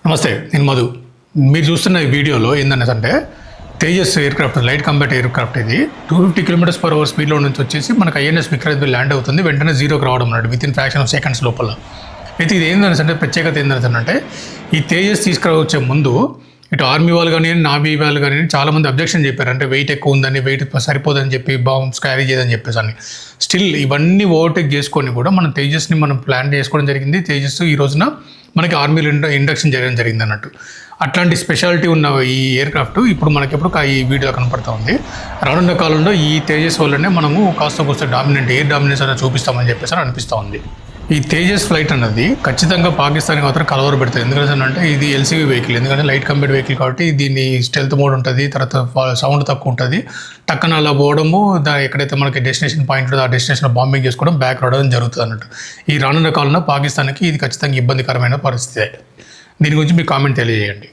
నమస్తే, నేను మధు. మీరు చూస్తున్న ఈ వీడియోలో ఏంటంటే Tejas air craft, light combat air craft. ఇది 250 km/h స్పీడ్లో నుంచి వచ్చేసి మనకు ఐఎన్ఎస్ విక్రాంత్ ల్యాండ్ అవుతుంది. వెంటనే జీరోకి రావడం అన్నట్టు with in fraction of seconds లోపల. అయితే ఇది ఏంటంటే ప్రత్యేకత ఏంటంటే ఈ తేజస్ తీసుకురావచ్చే ముందు ఇటు ఆర్మీ వాళ్ళు కానీ నావీ వాళ్ళు కానీ చాలామంది అబ్జెక్షన్ చెప్పారు. అంటే వెయిట్ ఎక్కువ ఉందని, వెయిట్ సరిపోదని చెప్పి, బాంబ్స్ క్యారీ చేయదని చెప్పేసి అని. స్టిల్ ఇవన్నీ ఓవర్టేక్ చేసుకొని కూడా మనం తేజస్ని ప్లాన్ చేసుకోవడం జరిగింది. తేజస్ ఈ రోజున మనకి ఆర్మీలో ఇండక్షన్ చేయడం జరిగింది అన్నట్టు. అట్లాంటి స్పెషాలిటీ ఉన్న ఈ ఎయిర్ క్రాఫ్ట్ ఇప్పుడు మనకెప్పుడు ఈ వీడియోలో కనపడుతూ ఉంది. రానున్న కాలంలో ఈ తేజస్ వల్లనే మనము కాస్త డామినెంట్ ఎయిర్ డామినెన్స్ అనేది చూపిస్తామని చెప్పేసి అనిపిస్తూ ఉంది. ఈ తేజస్ ఫ్లైట్ అన్నది ఖచ్చితంగా పాకిస్తాన్కి మాత్రం కలవర పెడుతుంది. ఎందుకంటే ఇది ఎల్సీవీ వెహికల్, ఎందుకంటే లైట్ కంబాట్ వెహికల్ కాబట్టి దీన్ని స్టెల్త్ మోడ్ ఉంటుంది, తర్వాత సౌండ్ తక్కువ ఉంటుంది. టక్కన అలా పోవడము, ఎక్కడైతే మనకి డెస్టినేషన్ పాయింట్ ఉంటుందో ఆ డెస్టినేషన్ బాంబింగ్ చేసుకోవడం, బ్యాక్ రావడం జరుగుతుంది అన్నట్టు. ఈ రానున్న కాలంలో పాకిస్తాన్కి ఇది ఖచ్చితంగా ఇబ్బందికరమైన పరిస్థితి. దీని గురించి మీ కామెంట్ తెలియజేయండి.